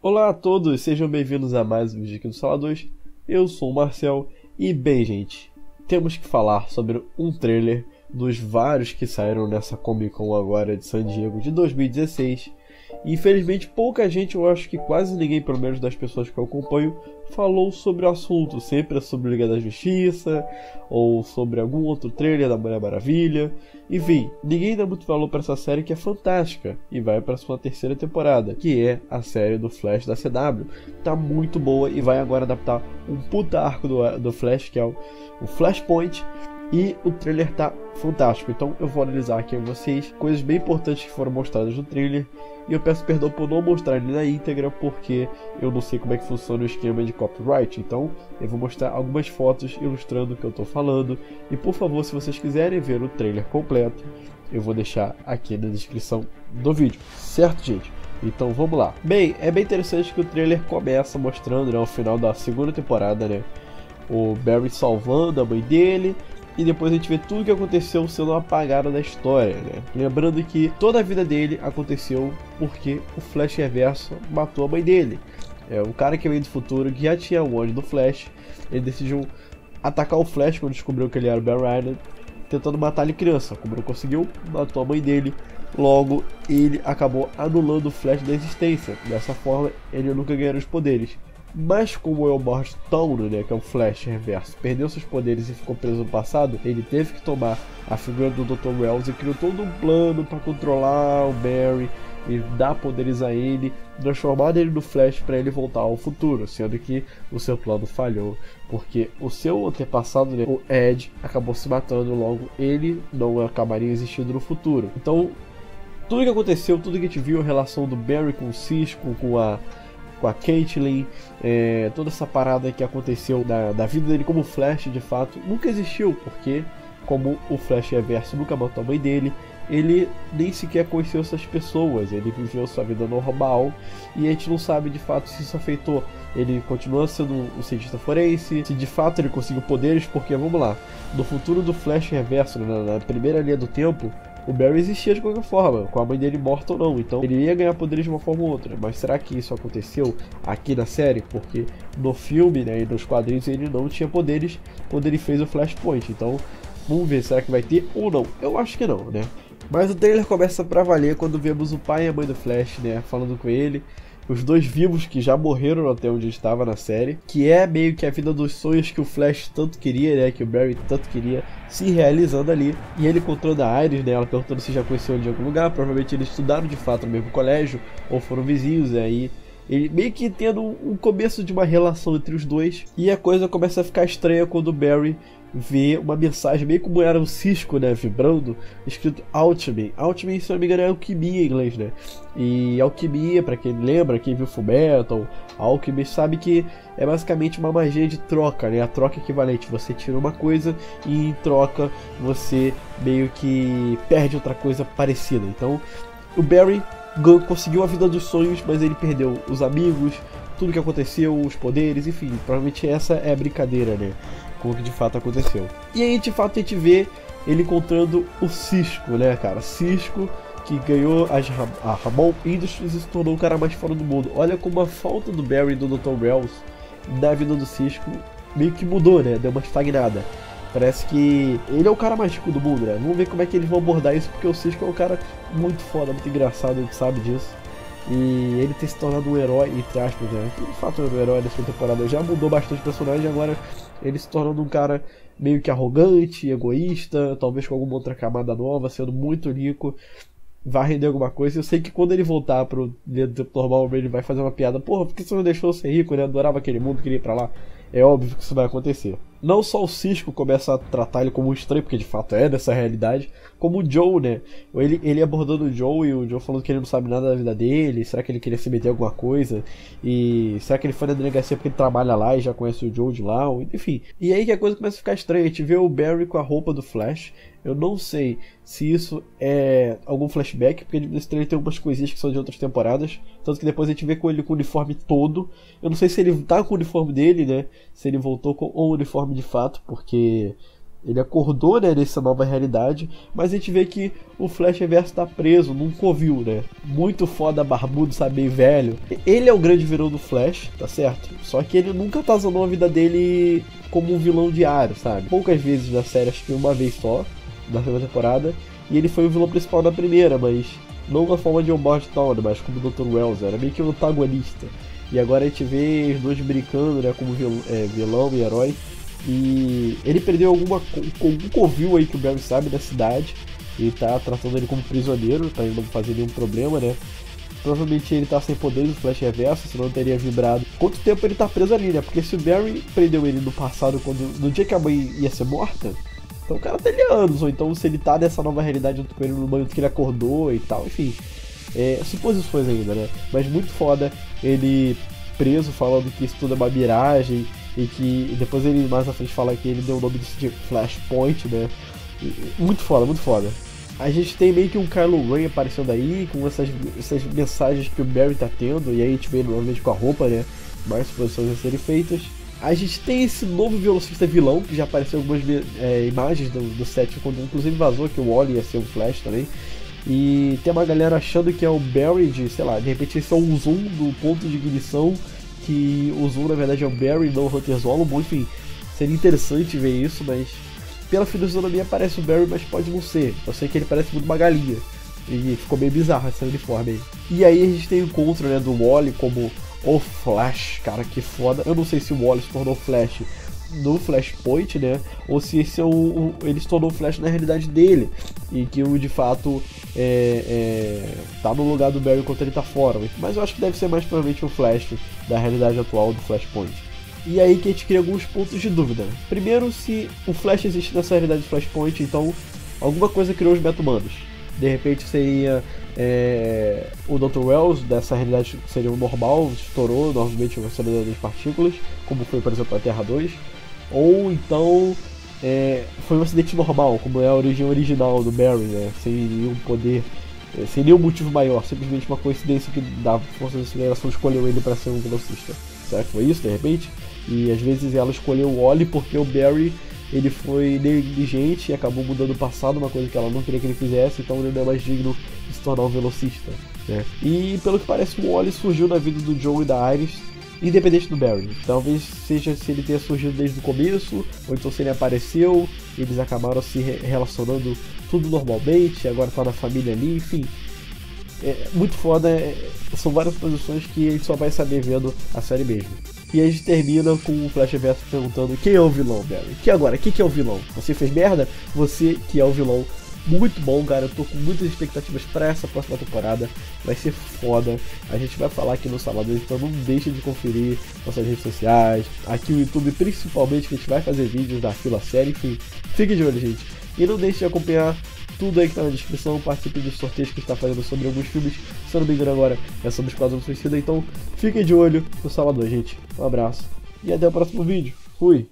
Olá a todos, sejam bem-vindos a mais um vídeo aqui do Sala 2. Eu sou o Marcel e, bem, gente, temos que falar sobre um trailer dos vários que saíram nessa Comic Con agora de San Diego de 2016. E, infelizmente, pouca gente, eu acho que quase ninguém, pelo menos das pessoas que eu acompanho, falou sobre o assunto. Sempre é sobre Liga da Justiça ou sobre algum outro trailer da Mulher Maravilha. Enfim, ninguém dá muito valor para essa série que é fantástica e vai para sua terceira temporada, que é a série do Flash da CW. Tá muito boa e vai agora adaptar um puta arco do Flash, que é o Flashpoint. E o trailer tá fantástico, então eu vou analisar aqui com vocês coisas bem importantes que foram mostradas no trailer. E eu peço perdão por não mostrar ele na íntegra, porque eu não sei como é que funciona o esquema de copyright. Então eu vou mostrar algumas fotos ilustrando o que eu tô falando. E por favor, se vocês quiserem ver o trailer completo, eu vou deixar aqui na descrição do vídeo, certo, gente? Então vamos lá. Bem, é bem interessante que o trailer começa mostrando, né, o final da segunda temporada, né, o Barry salvando a mãe dele. E depois a gente vê tudo o que aconteceu sendo apagado da história, né? Lembrando que toda a vida dele aconteceu porque o Flash Reverso matou a mãe dele. O cara que veio do futuro, que já tinha o ódio do Flash, ele decidiu atacar o Flash quando descobriu que ele era o Barry Allen, tentando matar ele criança. Como não conseguiu, matou a mãe dele. Logo, ele acabou anulando o Flash da existência. Dessa forma, ele nunca ganhou os poderes. Mas como o Elmore Stone, né, que é o Flash Reverso, perdeu seus poderes e ficou preso no passado, ele teve que tomar a figura do Dr. Wells e criou todo um plano para controlar o Barry e dar poderes a ele, transformar ele no Flash para ele voltar ao futuro, sendo que o seu plano falhou, porque o seu antepassado, né, o Ed, acabou se matando, logo ele não acabaria existindo no futuro. Então, tudo que aconteceu, tudo que a gente viu, a relação do Barry com o Cisco, com a Caitlyn, toda essa parada que aconteceu da vida dele como Flash, de fato, nunca existiu, porque como o Flash Reverso nunca matou a mãe dele, ele nem sequer conheceu essas pessoas, ele viveu sua vida normal e a gente não sabe de fato se isso afetou. Ele continua sendo um cientista forense, se de fato ele conseguiu poderes, porque vamos lá, no futuro do Flash Reverso, na primeira linha do tempo, o Barry existia de qualquer forma, com a mãe dele morta ou não, então ele ia ganhar poderes de uma forma ou outra. Mas será que isso aconteceu aqui na série? Porque no filme, né, e nos quadrinhos ele não tinha poderes quando ele fez o Flashpoint. Então vamos ver, será que vai ter ou não? Eu acho que não, né? Mas o trailer começa pra valer quando vemos o pai e a mãe do Flash, né, falando com ele. Os dois vivos que já morreram até onde estava na série, que é meio que a vida dos sonhos que o Flash tanto queria, né, que o Barry tanto queria, se realizando ali. E ele encontrando a Iris, né, ela perguntando se já conheceu ele de algum lugar, provavelmente eles estudaram de fato no mesmo colégio, ou foram vizinhos, e aí ele meio que tendo um começo de uma relação entre os dois. E a coisa começa a ficar estranha quando o Barry vê uma mensagem, meio como era um cisco, né, vibrando, escrito Alchemy. Alchemy, se não me engano, é alquimia em inglês, né? E alquimia, pra quem lembra, quem viu Fullmetal, Alchemy, sabe que é basicamente uma magia de troca, né? A troca equivalente, você tira uma coisa e em troca você meio que perde outra coisa parecida. Então, o Barry conseguiu a vida dos sonhos, mas ele perdeu os amigos, tudo que aconteceu, os poderes, enfim, provavelmente essa é a brincadeira, né, com o que de fato aconteceu. E aí de fato a gente vê ele encontrando o Cisco, né, cara, Cisco que ganhou a Ramon Industries e se tornou o cara mais foda do mundo. Olha como a falta do Barry e do Dr. Wells na vida do Cisco meio que mudou, né, deu uma estagnada. Parece que ele é o cara mais rico do mundo, né? Vamos ver como é que eles vão abordar isso, porque o Cisco é um cara muito foda, muito engraçado, a gente sabe disso. E ele tem se tornado um herói, entre aspas, né? Que de fato é um herói dessa temporada. Já mudou bastante o personagem, agora ele se tornando um cara meio que arrogante, egoísta, talvez com alguma outra camada nova, sendo muito rico. Vai render alguma coisa. Eu sei que quando ele voltar pro tempo normal, ele vai fazer uma piada. Porra, por que você não deixou eu ser rico, né? Adorava aquele mundo, queria ir pra lá. É óbvio que isso vai acontecer. Não só o Cisco começa a tratar ele como um estranho, porque de fato é dessa realidade, como o Joe, né? Ele abordando o Joe e o Joe falando que ele não sabe nada da vida dele. Será que ele queria se meter em alguma coisa? E será que ele foi na delegacia porque ele trabalha lá e já conhece o Joe de lá? Enfim. E aí que a coisa começa a ficar estranha. A gente vê o Barry com a roupa do Flash. Eu não sei se isso é algum flashback, porque nesse trailer tem algumas coisinhas que são de outras temporadas. Tanto que depois a gente vê com ele com o uniforme todo. Eu não sei se ele tá com o uniforme dele, né? Se ele voltou com o uniforme de fato, porque Ele acordou, né, nessa nova realidade, mas a gente vê que o Flash Reverso tá preso num covil, né? Muito foda, barbudo, sabe, bem velho. Ele é o grande vilão do Flash, tá certo? Só que ele nunca atazanou a vida dele como um vilão diário, sabe? Poucas vezes na série, acho que uma vez só, na segunda temporada. E ele foi o vilão principal na primeira, mas não na forma de Homebound Town, mas como Dr. Wells, era meio que um antagonista. E agora a gente vê os dois brincando, né, como vilão e herói. E ele perdeu algum covil aí que o Barry sabe da cidade. E tá tratando ele como prisioneiro, tá indo fazer nenhum problema, né? Provavelmente ele tá sem poderes do Flash Reverso, senão teria vibrado. Quanto tempo ele tá preso ali, né? Porque se o Barry prendeu ele no passado, no dia que a mãe ia ser morta, então o cara tá ali há anos. Ou então se ele tá nessa nova realidade junto com ele no momento que ele acordou e tal, enfim. Suposições ainda, né? Mas muito foda ele preso falando que isso tudo é uma miragem. E que depois ele mais à frente fala que ele deu o nome disso de Flashpoint, né? Muito foda, muito foda. A gente tem meio que um Kylo Ren aparecendo aí, com essas mensagens que o Barry tá tendo, e aí a gente vê normalmente com a roupa, né? Mais suposições a serem feitas. A gente tem esse novo velocista vilão, que já apareceu algumas imagens do set, quando inclusive vazou que o Wally ia ser um Flash também. E tem uma galera achando que é o Barry de, sei lá, de repente esse é um zoom do ponto de ignição, que o Zoom na verdade é o Barry, não o Hunter Zolomon. Bom, enfim, seria interessante ver isso, mas pela fisionomia parece o Barry, mas pode não ser. Eu sei que ele parece muito uma galinha, e ficou meio bizarro esse uniforme aí. E aí a gente tem o encontro, né, do Wally como o Flash, cara, que foda. Eu não sei se o Wally se tornou Flash no Flashpoint, né, ou se esse ele se tornou Flash na realidade dele, e que o de fato tá no lugar do Barry enquanto ele tá fora, mas eu acho que deve ser mais provavelmente o Flash da realidade atual do Flashpoint. E aí que a gente cria alguns pontos de dúvida. Primeiro, se o Flash existe nessa realidade do Flashpoint, então alguma coisa criou os meta-humanos. De repente seria o Dr. Wells dessa realidade, seria o normal, estourou normalmente o acelerador de partículas, como foi por exemplo a Terra 2. Ou então foi um acidente normal, como é a origem original do Barry, né? Sem nenhum poder, sem nenhum motivo maior, simplesmente uma coincidência que da força de aceleração escolheu ele para ser um velocista. Será que foi isso de repente? E às vezes ela escolheu o Wally porque o Barry ele foi negligente e acabou mudando o passado, uma coisa que ela não queria que ele fizesse, então ele não é mais digno de se tornar um velocista, né? E pelo que parece o Wally surgiu na vida do Joe e da Iris, independente do Barry. Talvez seja se ele tenha surgido desde o começo, ou então se ele apareceu, eles acabaram se relacionando tudo normalmente, agora tá na família ali, enfim. Muito foda, são várias posições que a gente só vai saber vendo a série mesmo. E a gente termina com o Flash Reverso perguntando quem é o vilão, Barry? Que agora? Quem que é o vilão? Você fez merda? Você que é o vilão. Muito bom, cara, eu tô com muitas expectativas pra essa próxima temporada, vai ser foda. A gente vai falar aqui no Salador, então não deixe de conferir nossas redes sociais, aqui no YouTube principalmente, que a gente vai fazer vídeos da fila série, enfim, fique de olho, gente. E não deixe de acompanhar tudo aí que tá na descrição, participe dos sorteios que a gente tá fazendo sobre alguns filmes, se eu não me engano agora é sobre Esquadrão Suicida, então fiquem de olho no Salador, gente. Um abraço e até o próximo vídeo, fui!